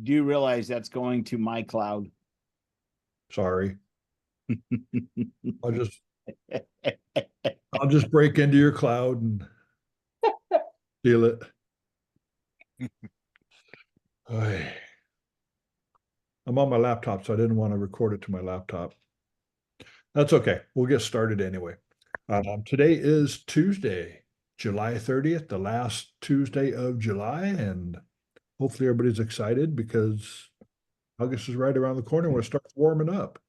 do realize that's going to my cloud. Sorry. I'll just break into your cloud and steal it. Ay. I'm on my laptop, so I didn't want to record it to my laptop. That's okay. We'll get started anyway. Today is Tuesday, July 30th, the last Tuesday of July, and hopefully everybody's excited because August is right around the corner when it starts warming up.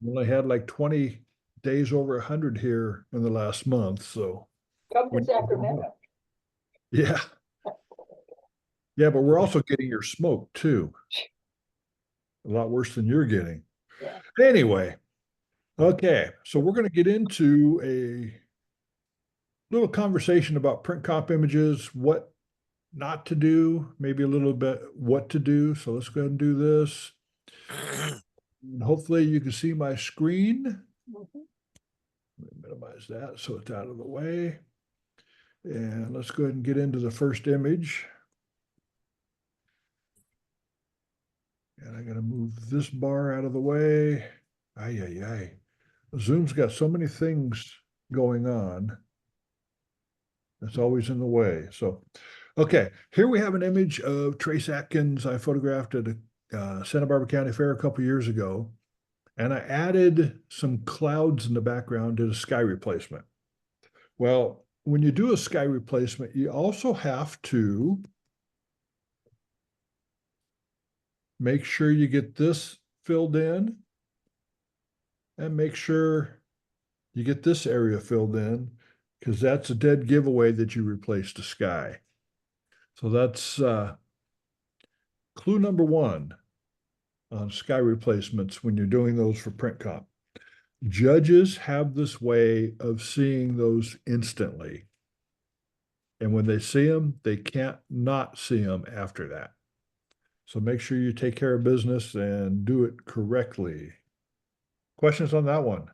We only had like 20 days over 100 here in the last month, so. Come to Sacramento. Yeah. Yeah, but we're also getting your smoke too. A lot worse than you're getting. Yeah. Anyway, okay, so we're going to get into a little conversation about print comp images, what not to do, maybe a little bit what to do. So let's go ahead and do this. And hopefully you can see my screen. Let me minimize that so it's out of the way. And let's go ahead and get into the first image. And I got to move this bar out of the way. Ay, ay, ay. Zoom's got so many things going on. It's always in the way. So, okay, here we have an image of Trace Atkins I photographed at a Santa Barbara County Fair a couple years ago. And I added some clouds in the background, did a sky replacement. Well, when you do a sky replacement, you also have to make sure you get this filled in and make sure you get this area filled in because that's a dead giveaway that you replaced the sky. So that's clue number one on sky replacements when you're doing those for print comp. Judges have this way of seeing those instantly. And when they see them, they can't not see them after that. So make sure you take care of business and do it correctly. Questions on that one?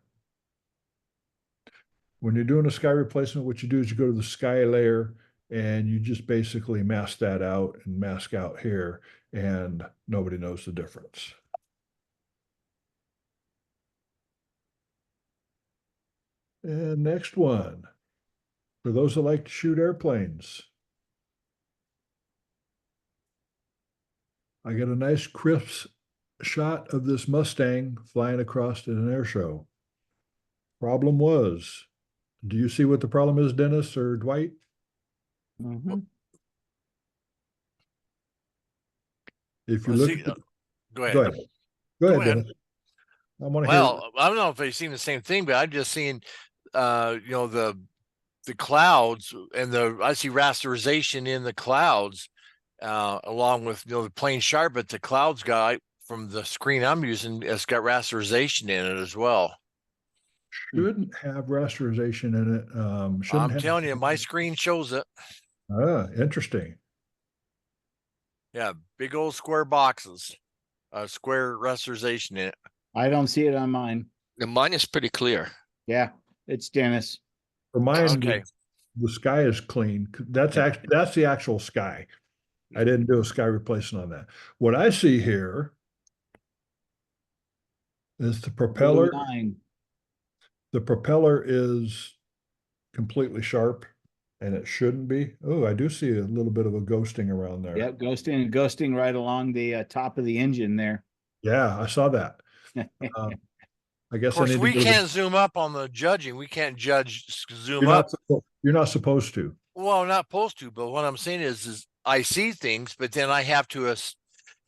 When you're doing a sky replacement, what you do is you go to the sky layer and you just basically mask that out and mask out here, and nobody knows the difference. And next one, for those that like to shoot airplanes. I got a nice crisp shot of this Mustang flying across at an air show. Problem was, do you see what the problem is, Dennis or Dwight? If you look at the, go ahead. Go ahead. Go ahead, Dennis. I want to hear. Well, I don't know if they've seen the same thing, but I'm just seeing, the clouds and I see rasterization in the clouds, along with, the plane sharp, but the clouds got, from the screen I'm using, it's got rasterization in it as well. Shouldn't have rasterization in it. I'm telling you, my screen shows it. Ah, interesting. Yeah, big old square boxes, square rasterization in it. I don't see it on mine. And mine is pretty clear. Yeah, it's Dennis. For mine, Okay. the sky is clean. That's the actual sky. I didn't do a sky replacement on that. What I see here is the propeller. The propeller is completely sharp, and it shouldn't be. Oh, I do see a little bit of a ghosting around there. Yep, ghosting right along the top of the engine there. Yeah, I saw that. I guess Of course, we can't zoom up on the judging. We can't zoom up. You're not supposed to. Well, not supposed to, but what I'm saying is I see things, but then I have to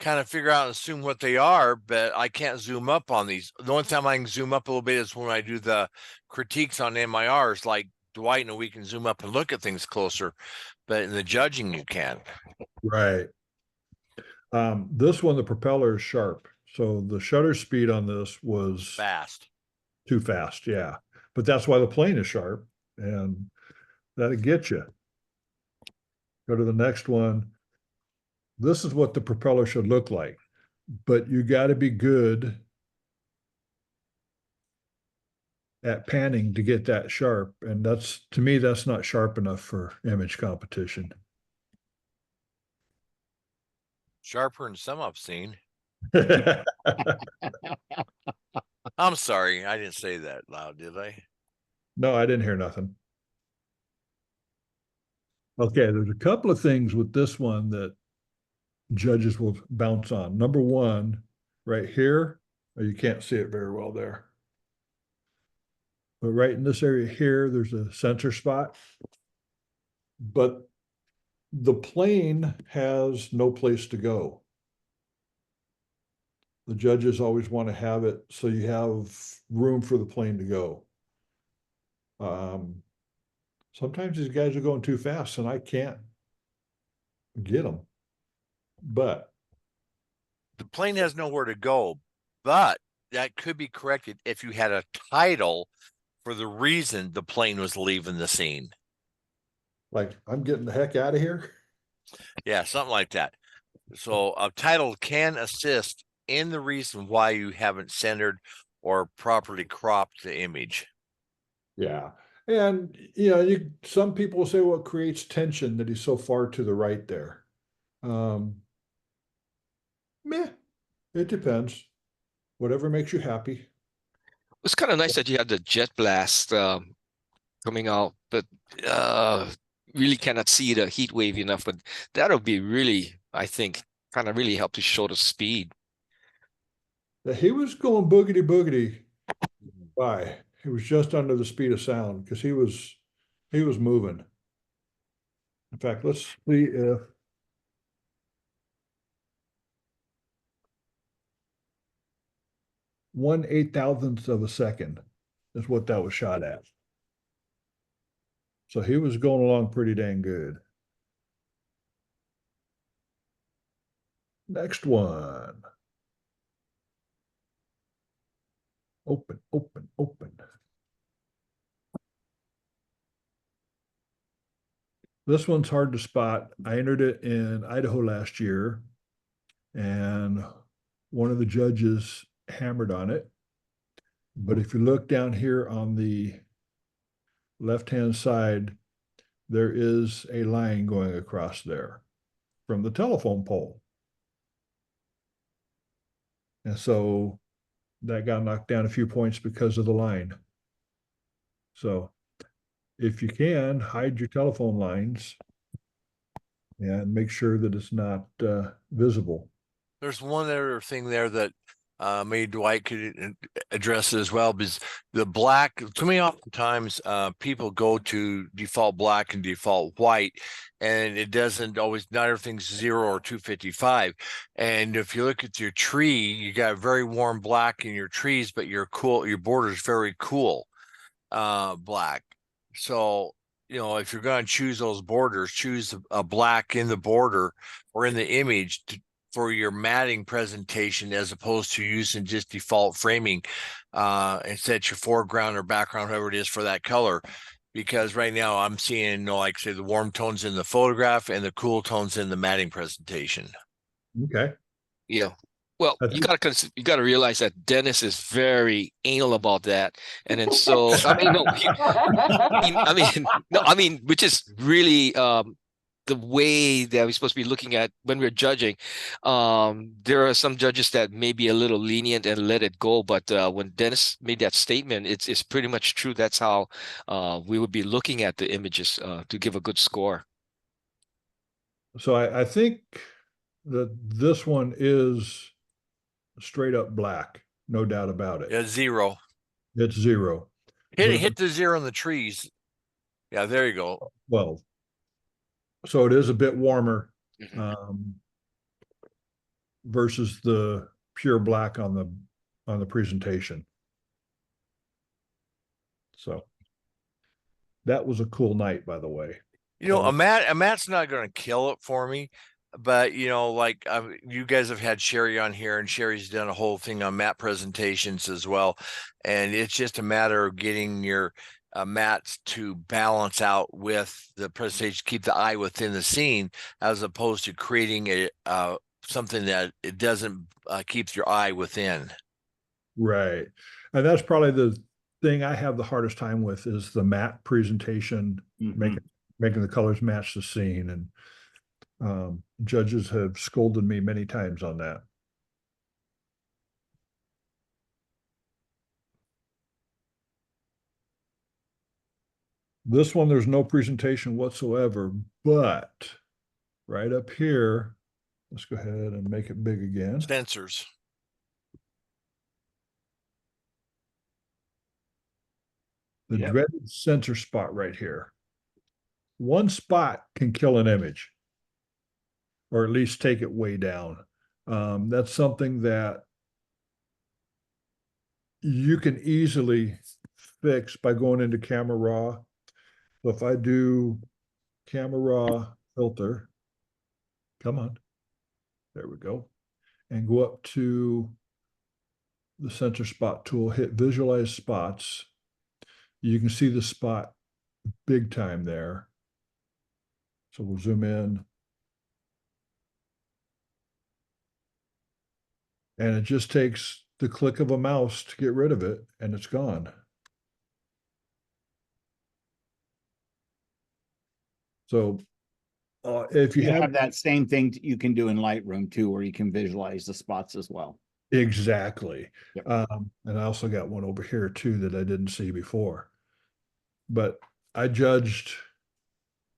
kind of figure out and assume what they are, but I can't zoom up on these. The only time I can zoom up a little bit is when I do the critiques on MIRs, like Dwight, and we can zoom up and look at things closer, but in the judging, you can't. Right. This one, the propeller is sharp. So the shutter speed on this was Fast. too fast. Yeah. But that's why the plane is sharp, and that'll get you. Go to the next one. This is what the propeller should look like, but you got to be good at panning to get that sharp. And that's, to me, that's not sharp enough for image competition. Sharper than some I've seen. I'm sorry, I didn't say that loud, did I? No, I didn't hear nothing. Okay, there's a couple of things with this one that judges will bounce on. Number one, right here, you can't see it very well there. But right in this area here, there's a sensor spot. But the plane has no place to go. The judges always want to have it so you have room for the plane to go. Sometimes these guys are going too fast and I can't get them. But The plane has nowhere to go, but that could be corrected if you had a title for the reason the plane was leaving the scene. like, I'm getting the heck out of here. Yeah, something like that. So a title can assist in the reason why you haven't centered or properly cropped the image. Yeah. And some people say, well, it creates tension that he's so far to the right there. Meh, it depends. Whatever makes you happy. It's kind of nice that you have the jet blast coming out, but really cannot see the heat wave enough. But that'll be really, I think, kind of really help to show the speed. He was going boogity boogity by. He was just under the speed of sound because he was moving. In fact, let's see if 1/8,000th of a second is what that was shot at. So he was going along pretty dang good. Next one. Open, open, open. This one's hard to spot. I entered it in Idaho last year, and one of the judges hammered on it. But if you look down here on the left-hand side, there is a line going across there from the telephone pole. And so that got knocked down a few points because of the line. So if you can, hide your telephone lines and make sure that it's not visible. There's one other thing there that maybe Dwight could address it as well, because the black, too many oftentimes people go to default black and default white, and it doesn't always, not everything's 0 or 255. And if you look at your tree, you got very warm black in your trees, but your border is very cool black. So, if you're going to choose those borders, choose a black in the border or in the image for your matting presentation, as opposed to using just default framing and set your foreground or background, whatever it is, for that color. Because right now I'm seeing, like say, the warm tones in the photograph and the cool tones in the matting presentation. Okay. Yeah. Well, you gotta realize that Dennis is very anal about that, and then so I mean, which is really the way that we're supposed to be looking at when we're judging. There are some judges that may be a little lenient and let it go, but when Dennis made that statement, it's pretty much true. That's how we would be looking at the images to give a good score. So I think that this one is straight up black, no doubt about it. Yeah, 0. It's 0. Hit the 0 in the trees. Yeah, there you go. Well, so it is a bit warmer versus the pure black on the presentation. So that was a cool night, by the way. A mat's not going to kill it for me, but like you guys have had Sherry on here, and Sherry's done a whole thing on matte presentations as well, and it's just a matter of getting your mats to balance out with the presentation, keep the eye within the scene, as opposed to creating a something that it doesn't keep your eye within. Right, and that's probably the thing I have the hardest time with, is the matte presentation, making the colors match the scene. And Judges have scolded me many times on that. This one, there's no presentation whatsoever, but right up here, let's go ahead and make it big again. Sensors. The Yep. dreaded center spot right here. One spot can kill an image, or at least take it way down. That's something that you can easily fix by going into Camera Raw. So if I do Camera Raw filter, come on, there we go, and go up to the center spot tool, hit visualize spots. You can see the spot big time there. So we'll zoom in. And it just takes the click of a mouse to get rid of it, and it's gone. So if you You have have that same thing you can do in Lightroom too, where you can visualize the spots as well. exactly. Yep. And I also got one over here too that I didn't see before. But I judged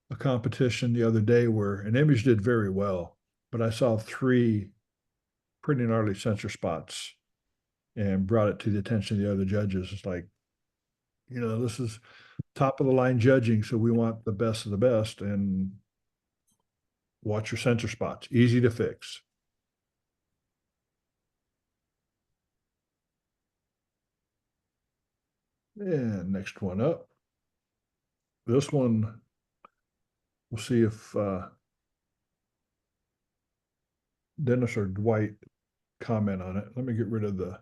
a competition the other day where an image did very well, but I saw 3 pretty gnarly sensor spots and brought it to the attention of the other judges. It's like, you know, this is top of the line judging, so we want the best of the best, and watch your sensor spots. Easy to fix. And next one up. This one, we'll see if Dennis or Dwight comment on it. Let me get rid of the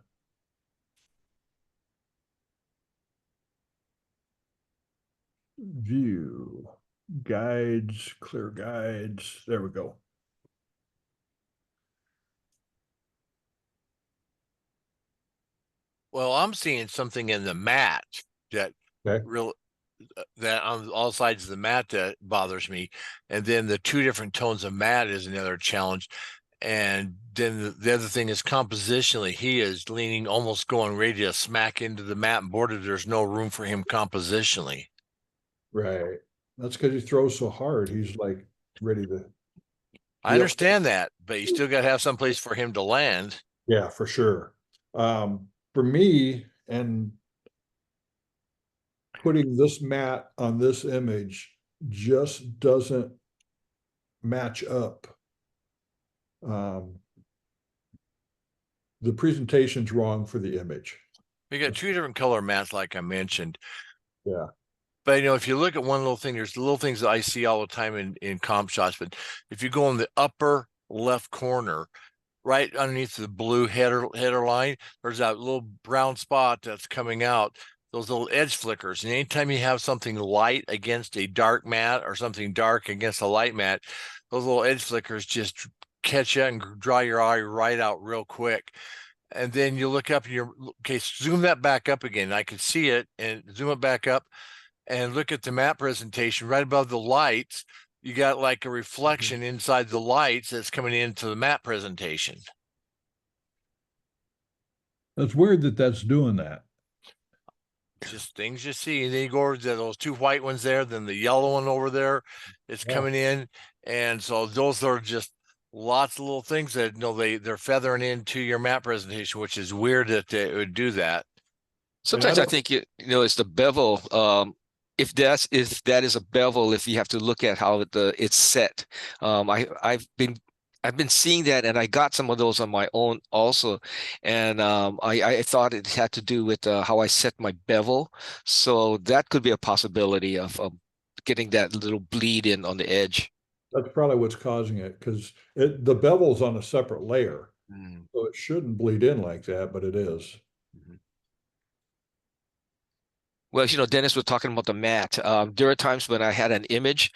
view guides, clear guides. There we go. Well, I'm seeing something in the mat that Okay. that on all sides of the mat that bothers me. And then the 2 different tones of mat is another challenge. And then the other thing is compositionally, he is leaning, almost going ready to smack into the mat and border. There's no room for him compositionally. Right. That's because he throws so hard. He's like ready to. I Yep. understand that, but you still got to have some place for him to land. Yeah, for sure. For me, and putting this mat on this image just doesn't match up. The presentation's wrong for the image. We got 2 different color mats, like I mentioned. Yeah. But if you look at one little thing, there's little things that I see all the time in comp shots. But if you go in the upper left corner, right underneath the blue header line, there's that little brown spot that's coming out, those little edge flickers. And anytime you have something light against a dark mat or something dark against a light mat, those little edge flickers just catch you and draw your eye right out real quick. And then you look up and you're, okay, zoom that back up again. I can see it, and zoom it back up and look at the map presentation right above the lights. You got like a reflection inside the lights that's coming into the map presentation. That's weird that that's doing that. Just things you see. And then you go over to those 2 white ones there, then the yellow one over there is Yeah. coming in. And so those are just lots of little things that they're feathering into your map presentation, which is weird that they would do that. Sometimes I think it's the bevel. If that is a bevel, if you have to look at how it's set. I've been seeing that, and I got some of those on my own also, and I thought it had to do with how I set my bevel. So that could be a possibility of getting that little bleed in on the edge. That's probably what's causing it, because the bevel's on a separate layer. So it shouldn't bleed in like that, but it is. Well, Dennis was talking about the mat. There are times when I had an image,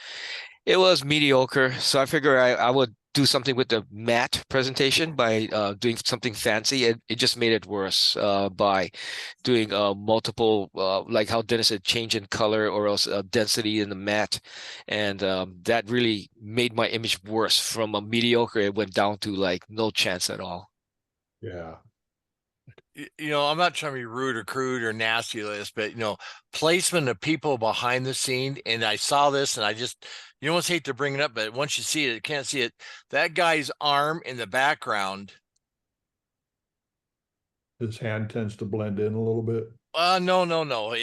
it was mediocre, so I figure I would do something with the matte presentation by doing something fancy. It just made it worse by doing multiple, like how Dennis said, change in color or else density in the matte. And that really made my image worse. From a mediocre, it went down to like no chance at all. Yeah. You know, I'm not trying to be rude or crude or nasty with this, but you know, placement of people behind the scene. And I saw this and I just, you almost hate to bring it up, but once you see it, you can't see it. That guy's arm in the background. His hand tends to blend in a little bit. No.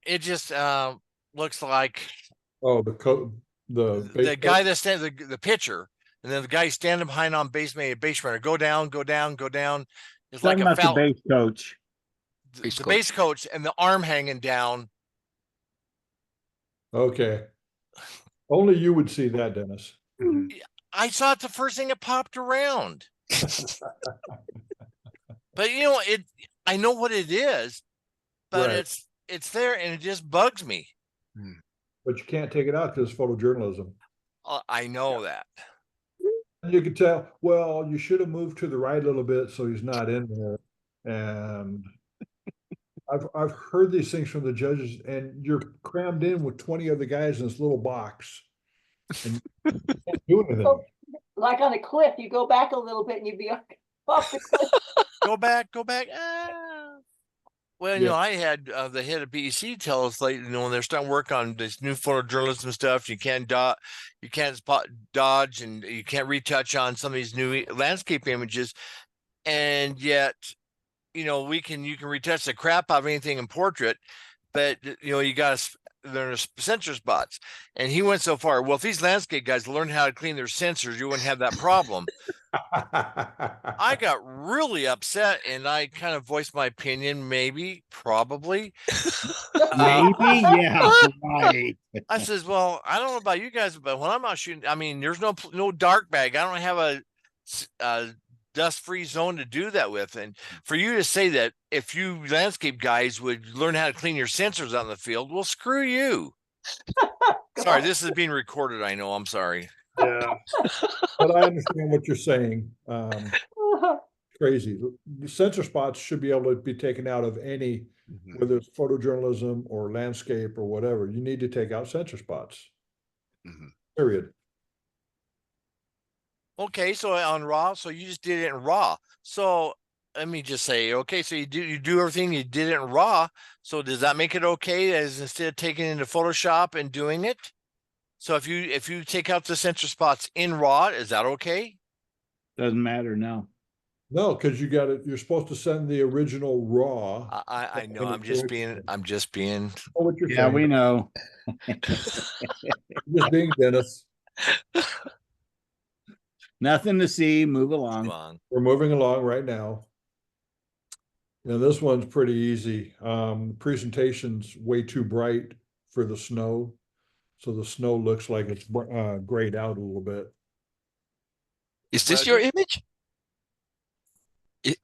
It just looks like Oh, the the guy that stands the pitcher, and then the guy standing behind on base runner. Go down, go down, go down. It's like Talking a about the foul. base coach. The base coach and the arm hanging down. Okay. Only you would see that, Dennis. I saw it the first thing it popped around. But you know, I know what it is, but Right. it's there and it just bugs me. But you can't take it out because it's photojournalism. I know that. And you could tell, well, you should have moved to the right a little bit so he's not in there. And I've heard these things from the judges, and you're crammed in with 20 other guys in this little box. And you can't do anything. Oh, like on a cliff, you go back a little bit and you'd be off the cliff. Go back. Well, you Yeah. know, I had the head of BEC tell us, like, you know, when they're starting work on this new photojournalism stuff, you can't dodge, and you can't retouch on some of these new landscape images, and yet, you know, you can retouch the crap out of anything in portrait, but you know, you got to there's sensor spots, and he went so far. Well, if these landscape guys learn how to clean their sensors, you wouldn't have that problem. I got really upset and I kind of voiced my opinion, maybe, probably. Maybe, yeah, right. I says, well, I don't know about you guys, but when I'm out shooting, I mean, there's no dark bag. I don't have a dust-free zone to do that with. And for you to say that if you landscape guys would learn how to clean your sensors on the field, well, screw you. Sorry, this is being recorded. I know. I'm sorry. Yeah. But I understand what you're saying. Crazy. The sensor spots should be able to be taken out of any, whether it's photojournalism or landscape or whatever. You need to take out sensor spots. Period. Okay, so on RAW, so you just did it in RAW. So let me just say, okay, so you do everything, you did it in RAW. So does that make it okay as instead of taking it into Photoshop and doing it? So if you take out the sensor spots in RAW, is that okay? Doesn't matter, no. No, because you're supposed to send the original RAW. I know, I'm just being. Oh, what you're Yeah, saying. we know. Just being Dennis. Nothing to see, move along. We're moving along right now. Now this one's pretty easy. The presentation's way too bright for the snow. So the snow looks like it's grayed out a little bit. Is this your image?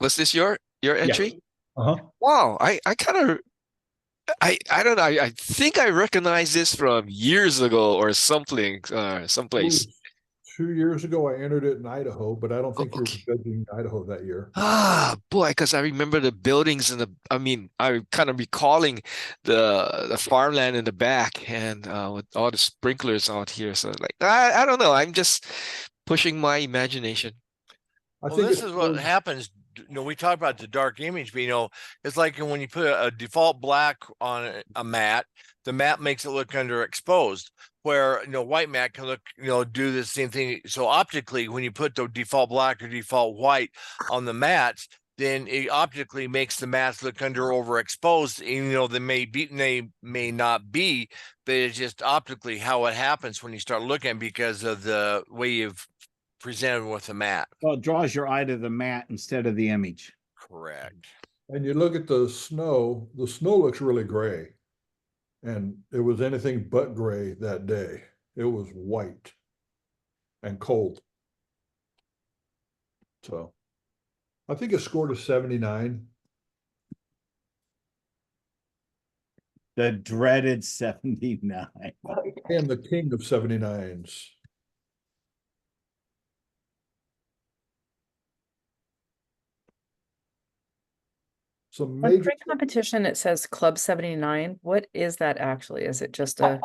Was this your entry? Uh-huh. Wow, I kind of I don't know. I think I recognize this from years ago or something, someplace. 2 years ago, I entered it in Idaho, but I don't think you okay. were judging Idaho that year. Ah, boy, because I remember the buildings and I'm kind of recalling the farmland in the back and with all the sprinklers out here. So like, I don't know. I'm just pushing my imagination. Well, this is what happens. You know, we talk about the dark image, but you know, it's like when you put a default black on a matte, the matte makes it look underexposed. Where, you know, white matte can look, you know, do the same thing. So optically, when you put the default black or default white on the mattes, then it optically makes the mattes look overexposed. Even though they may not be, but it's just optically how it happens when you start looking because of the way you've presented with the matte. Well, it draws your eye to the mat instead of the image. Correct. And you look at the snow looks really gray. And it was anything but gray that day. It was white and cold. So I think it scored a 79. The dreaded 79. I am the king of 79s. some On major, drink competition, it says Club 79. What is that actually? Is it just a,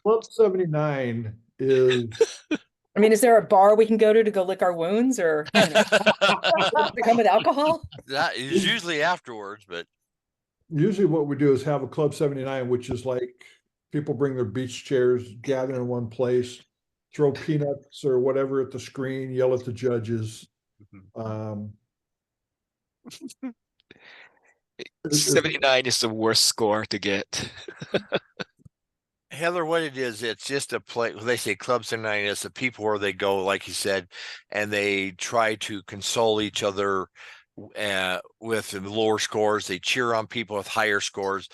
Club 79 is, I mean, is there a bar we can go to go lick our wounds or, you know, to come with alcohol? That is usually afterwards, but usually what we do is have a Club 79, which is like people bring their beach chairs, gather in one place, throw peanuts or whatever at the screen, yell at the judges. Um, it's- 79 is the worst score to get. Heather, what it is, it's just a play. They say Club 79 is the people where they go, like you said, and they try to console each other with the lower scores. They cheer on people with higher scores.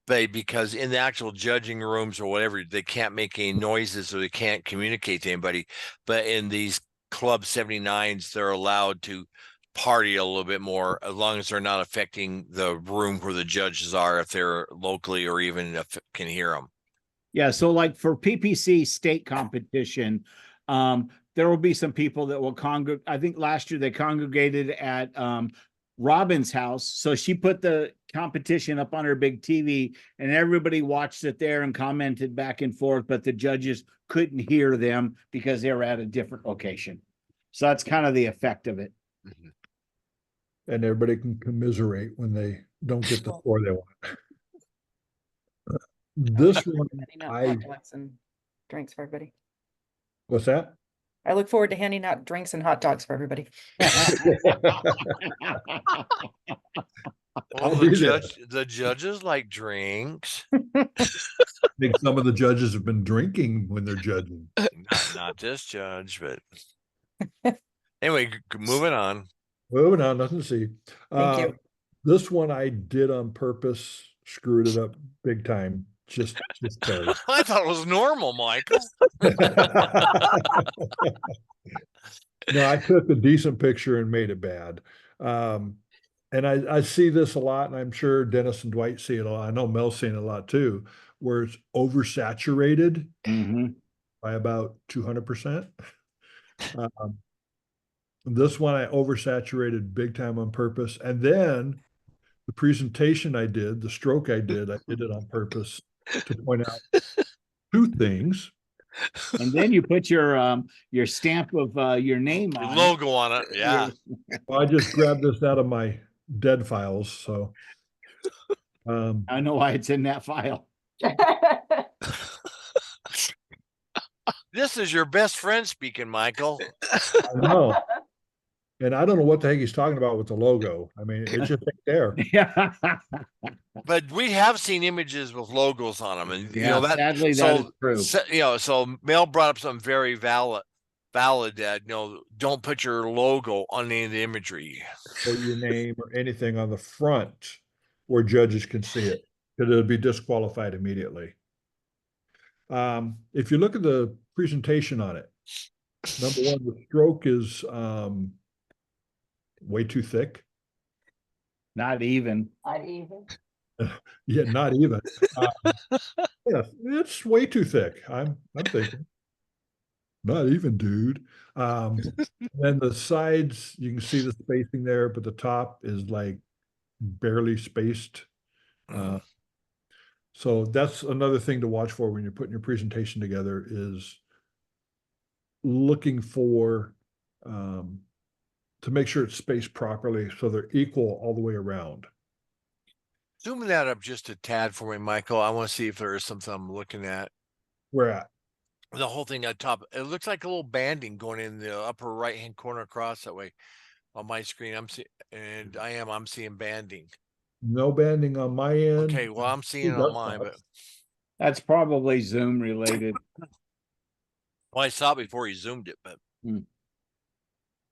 Because in the actual judging rooms or whatever, they can't make any noises or they can't communicate to anybody. But in these Club 79s, they're allowed to party a little bit more as long as they're not affecting the room where the judges are, if they're locally or even if can hear them. Yeah, so like for PPC state competition, there will be some people that will congregate. I think last year they congregated at Robin's house. So she put the competition up on her big TV and everybody watched it there and commented back and forth, but the judges couldn't hear them because they were at a different location. So that's kind of the effect of it. and everybody can commiserate when they don't get the score they want. This one, Handing out I, hot dogs and drinks for everybody. what's that? I look forward to handing out drinks and hot dogs for everybody. Well, I'll be there. the judges like drinks. I think some of the judges have been drinking when they're judging. Not this judge, but anyway, moving on. Moving on, nothing to see. Thank you. This one I did on purpose, screwed it up big time. Just because. I thought it was normal, Michael. No, I took a decent picture and made it bad. And I see this a lot, and I'm sure Dennis and Dwight see it a lot. I know Mel's seen it a lot too, where it's oversaturated Mhm. by about 200%. This one I oversaturated big time on purpose. And then the presentation I did, the stroke I did it on purpose to point out two things. And then you put your stamp of your name Your on it. logo on it. Yeah. Well, I just grabbed this out of my dead files, so. I know why it's in that file. This is your best friend speaking, Michael. I know. And I don't know what the heck he's talking about with the logo. I mean, it's just ain't there. Yeah. But we have seen images with logos on them, and you Yeah, know that. sadly, that is true. So Mel brought up something very valid that don't put your logo on any of the imagery. Or your name or anything on the front where judges can see it, because it'll be disqualified immediately. If you look at the presentation on it, number one, the stroke is way too thick. Not even. Not even. Yeah, not even. Yeah, it's way too thick. I'm thinking. Not even, dude. Then the sides, you can see the spacing there, but the top is like barely spaced. So that's another thing to watch for when you're putting your presentation together, is looking for to make sure it's spaced properly so they're equal all the way around. Zooming that up just a tad for me, Michael. I want to see if there is something I'm looking at. Where at? The whole thing at top. It looks like a little banding going in the upper right-hand corner across that way on my screen. I'm seeing banding. No banding on my end. Okay, well, I'm seeing it That's on mine, fine. but That's probably Zoom related. well, I saw it before he zoomed it, but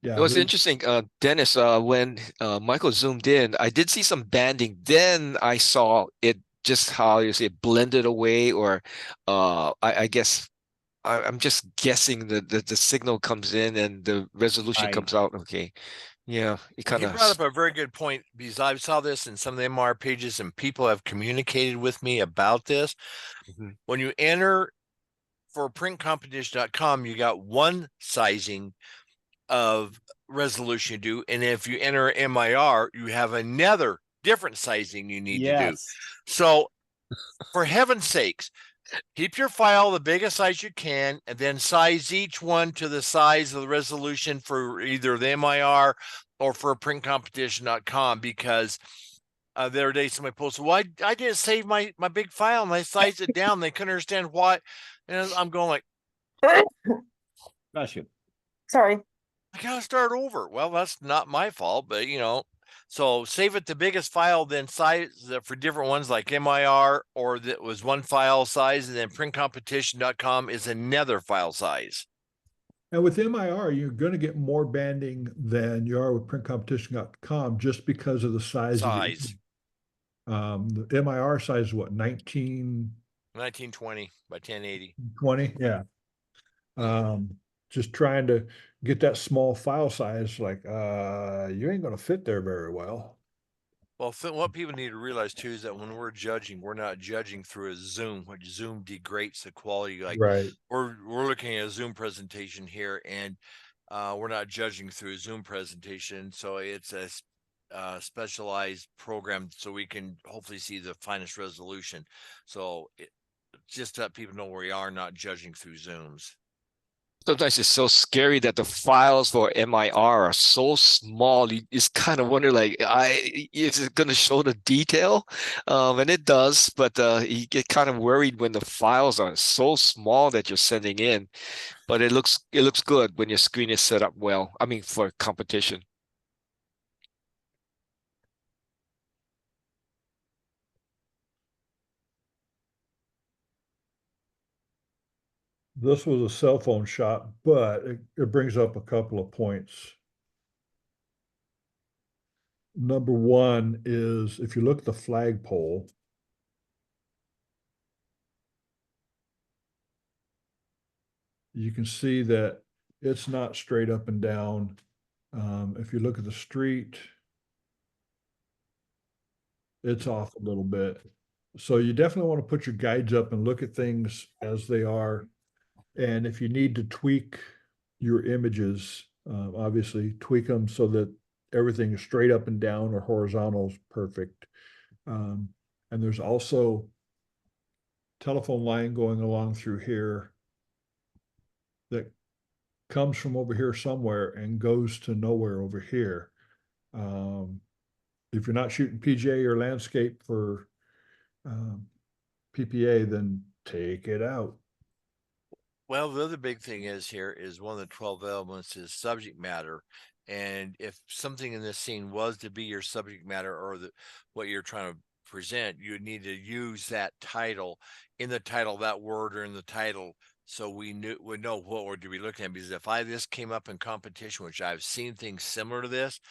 Yeah, It was we- interesting, Dennis, when Michael zoomed in, I did see some banding. Then I saw it just how you say blended away, or I guess I'm just guessing that the signal comes in and the resolution Right. comes out. Okay. Yeah, you kind you of brought up a very good point, because I saw this in some of the MR pages and people have communicated with me about this. Mhm. When you enter for printcompetition.com, you got one sizing of resolution to do. And if you enter MIR, you have another different sizing you need to do. Yes. So for heaven's sakes, keep your file the biggest size you can, and then size each one to the size of the resolution for either the MIR or for printcompetition.com, because the other day somebody posted, well, I didn't save my big file and I sized it down. They couldn't understand why. And I'm going like, Bless you. Sorry. I gotta start over. Well, that's not my fault, but so save it the biggest file, then size for different ones like MIR, or that was one file size, and then printcompetition.com is another file size. And with MIR, you're going to get more banding than you are with printcompetition.com just because of the size. Size. The MIR size is what, 1920 by 1080. 20? Yeah. Just trying to get that small file size, like, you ain't going to fit there very well. Well, what people need to realize too is that when we're judging, we're not judging through a Zoom, which Zoom degrades the quality. Like Right. we're looking at a Zoom presentation here, and we're not judging through a Zoom presentation. So it's a specialized program, so we can hopefully see the finest resolution. So just to let people know where we are not judging through Zooms. Sometimes it's so scary that the files for MIR are so small. You just kind of wonder, like, is it going to show the detail? And it does, but you get kind of worried when the files are so small that you're sending in. But it looks good when your screen is set up well. I mean, for competition. This was a cell phone shot, but it brings up a couple of points. Number one is if you look at the flagpole, you can see that it's not straight up and down. If you look at the street, it's off a little bit. So you definitely want to put your guides up and look at things as they are. And if you need to tweak your images, obviously tweak them so that everything is straight up and down or horizontal is perfect. And there's also telephone line going along through here that comes from over here somewhere and goes to nowhere over here. If you're not shooting PGA or landscape for PPA, then take it out. Well, the other big thing is one of the 12 elements is subject matter. And if something in this scene was to be your subject matter, or what you're trying to present, you would need to use that title in the title, that word, or in the title, so we would know what word to be looking at. Because if this came up in competition, which I've seen things similar to this,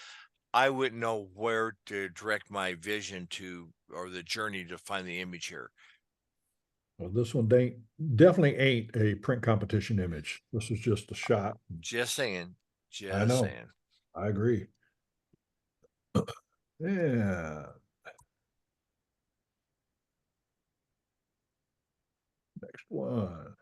I wouldn't know where to direct my vision to, or the journey to find the image here. Well, this one definitely ain't a print competition image. This is just a shot. Just saying. I know. I agree. Yeah. Next one.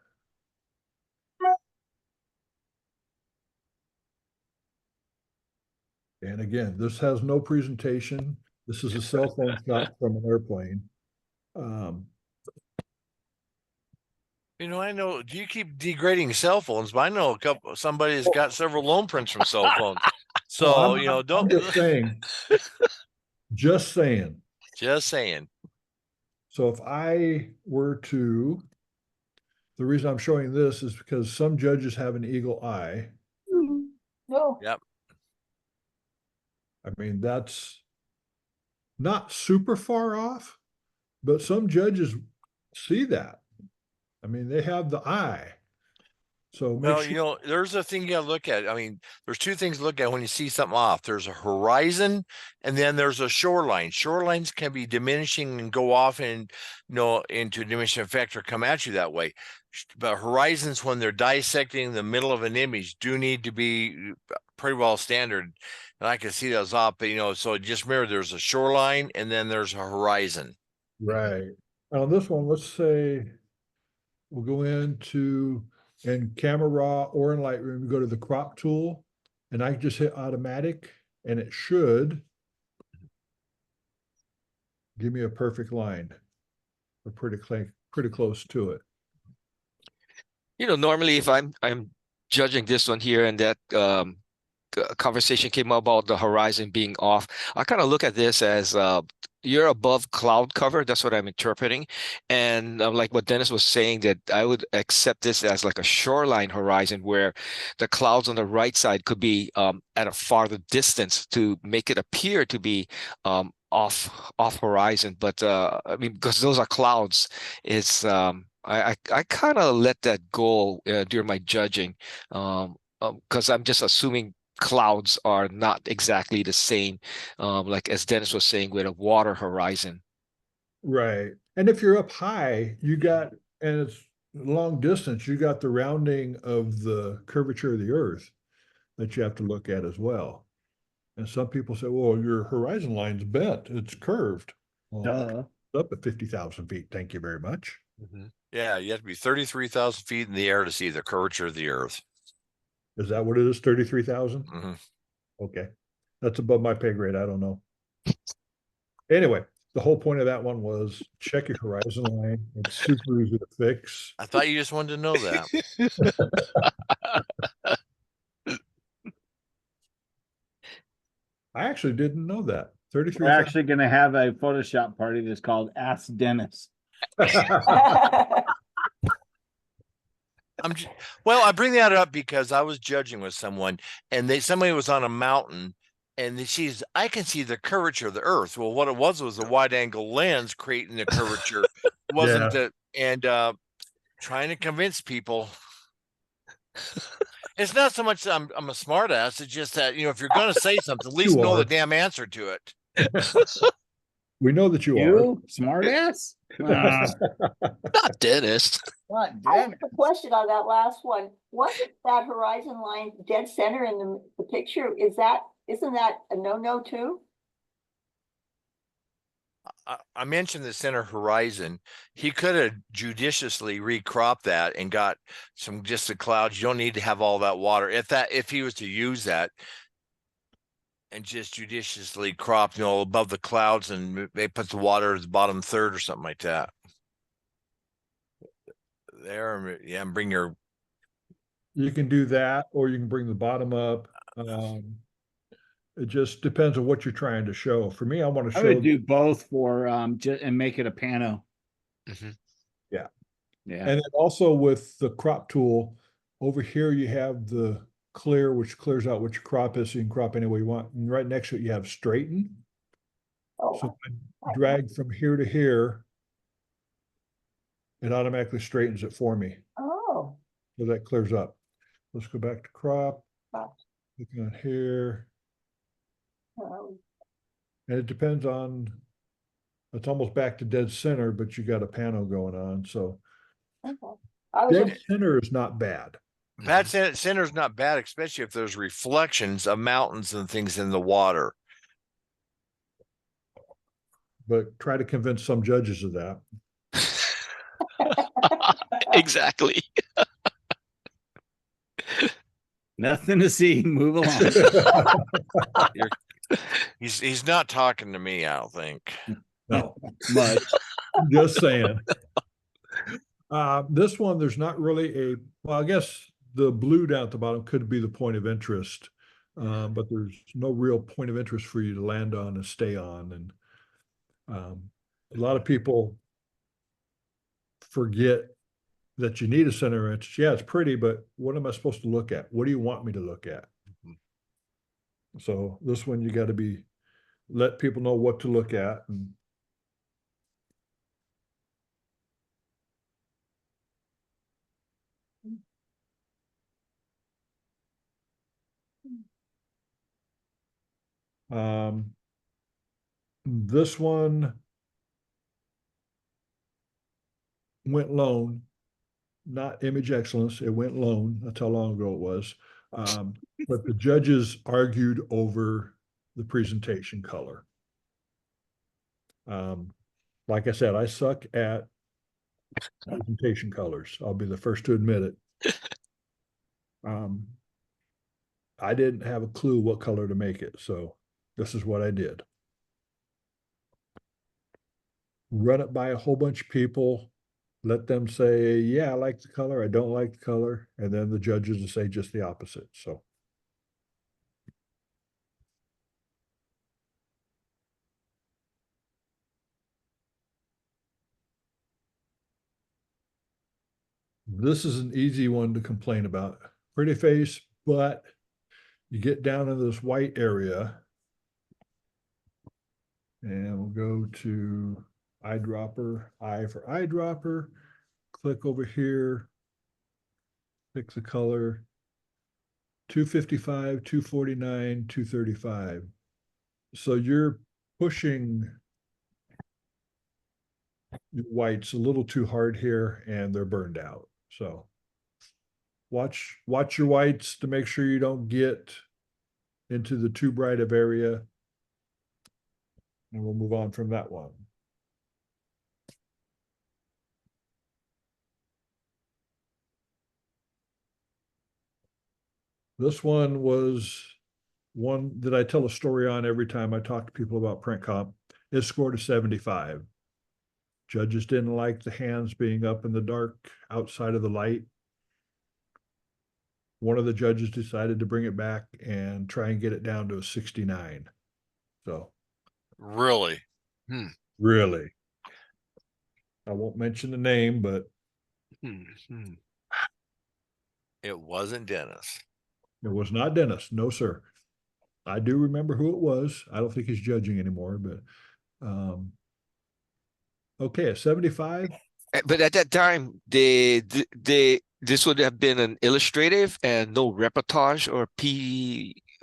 And again, this has no presentation. This is a cell phone shot from an airplane. I know you keep degrading cell phones, but I know somebody's got several loan prints from cell phones. So, don't. I'm just saying. Just saying. Just saying. So if I were to, the reason I'm showing this is because some judges have an eagle eye. No. Yep. I mean, that's not super far off, but some judges see that. I mean, they have the eye. So well, there's a thing you gotta look at. I mean, there's two things to look at when you see something off. There's a horizon, and then there's a shoreline. Shorelines can be diminishing and go off and into diminishing effect or come at you that way. But horizons, when they're dissecting the middle of an image, do need to be pretty well standard. And I can see those off, but so just remember there's a shoreline and then there's a horizon. Right. On this one, let's say we'll go into, in Camera Raw or in Lightroom, go to the crop tool, and I just hit automatic, and it should give me a perfect line. Or pretty close to it. Normally if I'm judging this one here and that conversation came up about the horizon being off, I kind of look at this as you're above cloud cover. That's what I'm interpreting. And like what Dennis was saying, that I would accept this as like a shoreline horizon where the clouds on the right side could be at a farther distance to make it appear to be off horizon. But I mean, because those are clouds, it's I kind of let that go during my judging, because I'm just assuming clouds are not exactly the same, like as Dennis was saying with a water horizon. Right. And if you're up high, you got, and it's long distance, you got the rounding of the curvature of the earth that you have to look at as well. And some people say, well, your horizon line's bent, it's curved. Well, up at 50,000 feet. Thank you very much. Yeah, you have to be 33,000 feet in the air to see the curvature of the earth. Is that what it is? 33,000? Mhm. Okay. That's above my pay grade. I don't know. Anyway, the whole point of that one was check your horizon line. It's super easy to fix. I thought you just wanted to know that. I actually didn't know that. We're 33. actually gonna have a Photoshop party that's called Ask Dennis. Well, I bring that up because I was judging with someone and somebody was on a mountain and I can see the curvature of the earth. Well, what it was a wide angle lens creating the curvature. It wasn't trying to convince people. It's not so much that I'm a smart ass. It's just that, if you're going to say something, at least You know are. the damn answer to it. We know that you are. You smart ass? Not Dennis. What, I damn have a question on that last one. Wasn't that horizon line dead center in the picture? Isn't that a no-no too? I mentioned the center horizon. He could have judiciously recropped that and got just the clouds. You don't need to have all that water. If he was to use that and just judiciously crop, above the clouds, and they put the water at the bottom third or something like that. There, yeah, and bring your. You can do that, or you can bring the bottom up. It just depends on what you're trying to show. For me, I want to I show. would do both for and make it a pano. Yeah. Yeah. And then also with the crop tool, over here you have the clear, which clears out what your crop is, so you can crop any way you want. And right next to it, you have straighten. Oh, So if I drag from here to here, it automatically straightens it for me. oh, So that clears up. Let's go back to crop. Crop. Looking at here. oh, And it depends on, it's almost back to dead center, but you got a pano going on. So okay. I was dead just, center is not bad. Bad center is not bad, especially if there's reflections of mountains and things in the water. But try to convince some judges of that. Exactly. Nothing to see. Move along. He's not talking to me, I don't think. No, Much. just saying. This one, there's not really well, I guess the blue down at the bottom could be the point of interest, but there's no real point of interest for you to land on and stay on. And a lot of people forget that you need a center of interest. Yeah, it's pretty, but what am I supposed to look at? What do you want me to look at? So this one, you got to let people know what to look at. And this one went lone, not image excellence. It went lone. That's how long ago it was. But the judges argued over the presentation color. Like I said, I suck at presentation colors. I'll be the first to admit it. I didn't have a clue what color to make it, so this is what I did. Run it by a whole bunch of people, let them say, yeah, I like the color, I don't like the color, and then the judges will say just the opposite, so. This is an easy one to complain about. Pretty face, but you get down in this white area. And we'll go to eyedropper, I for eyedropper. Click over here. Pick the color. 255, 249, 235. So you're pushing your whites a little too hard here and they're burned out. So watch your whites to make sure you don't get into the too bright of area. And we'll move on from that one. This one was one that I tell a story on every time I talk to people about print comp. It scored a 75. Judges didn't like the hands being up in the dark outside of the light. One of the judges decided to bring it back and try and get it down to a 69. So Really? really, I won't mention the name, but It wasn't Dennis. it was not Dennis. No, sir. I do remember who it was. I don't think he's judging anymore, but okay, a 75. But at that time, this would have been an illustrative and no reportage or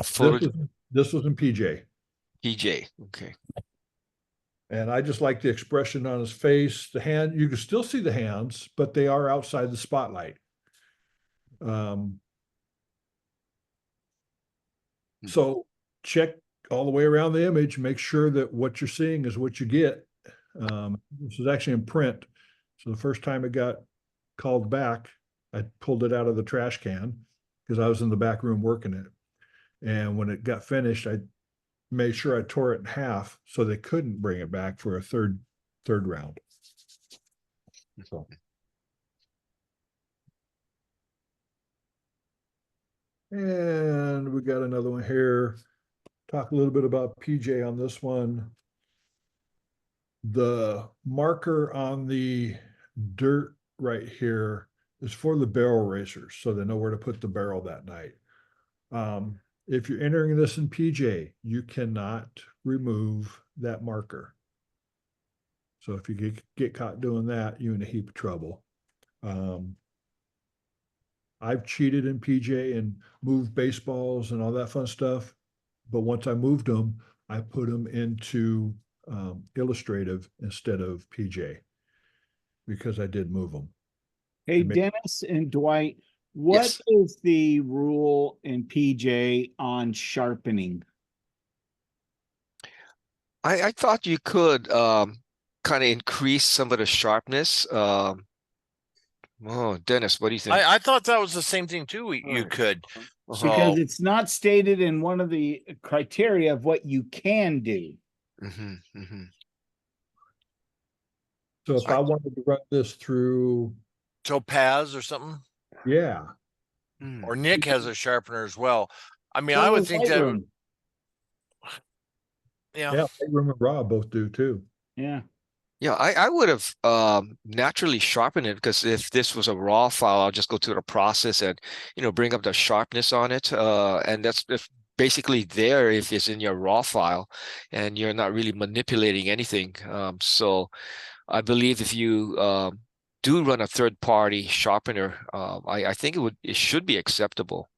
photo This was in PJ. PJ. Okay. And I just like the expression on his face. The hand, you can still see the hands, but they are outside the spotlight. So check all the way around the image, make sure that what you're seeing is what you get. This is actually in print. So the first time it got called back, I pulled it out of the trash can because I was in the back room working it. And when it got finished, I made sure I tore it in half so they couldn't bring it back for a third round. So. And we got another one here. Talk a little bit about PJ on this one. The marker on the dirt right here is for the barrel racers, so they know where to put the barrel that night. If you're entering this in PJ, you cannot remove that marker. So if you get caught doing that, you're in a heap of trouble. I've cheated in PJ and moved baseballs and all that fun stuff. But once I moved them, I put them into illustrative instead of PJ because I did move them. Hey, It ma- Dennis and Dwight, what Yes. is the rule in PJ on sharpening? I thought you could kind of increase some of the sharpness. Oh, Dennis, what do you think? I thought that was the same thing too. You Right. could. Uh-huh. Because So it's not stated in one of the criteria of what you can do. Mhm, mhm. So if I wanted to run this through, Topaz or something, yeah, Hmm. or Nick has a sharpener as well. I mean, So I would does think that, Lightroom. yeah. Lightroom and Rob both do too. Yeah. Yeah, I would have naturally sharpened it because if this was a raw file, I'll just go through the process and bring up the sharpness on it. And that's basically there if it's in your raw file and you're not really manipulating anything. So I believe if you do run a third-party sharpener, I think it should be acceptable.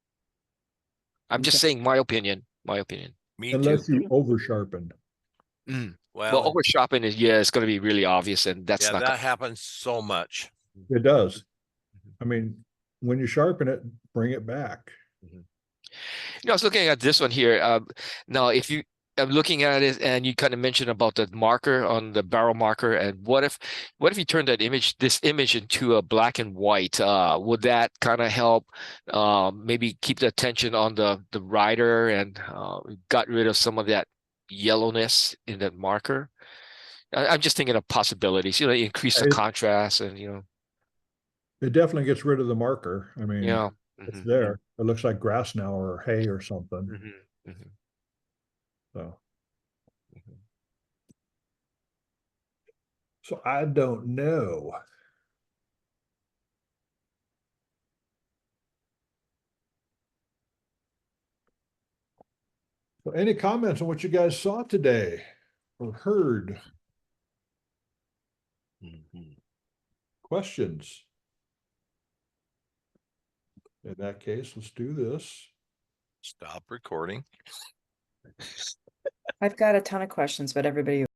I'm just saying my opinion. Me Unless too. you over sharpened. Well, Well, over sharpen is it's going to be really obvious, and that's yeah, not. that happens so much. It does. I mean, when you sharpen it, bring it back. I was looking at this one here. Now, if you I'm looking at it, and you kind of mentioned about the marker on the barrel marker. And what if you turn this image into a black and white? Would that kind of help maybe keep the attention on the rider and got rid of some of that yellowness in that marker? I'm just thinking of possibilities, increase the It- contrast and, It definitely gets rid of the marker. I mean, yeah. it's Mhm, there. It looks like grass now or hay or something. mhm, mhm, So, mhm. so I don't know. So any comments on what you guys saw today or heard? Questions? In that case, let's do this. Stop recording. I've got a ton of questions, but everybody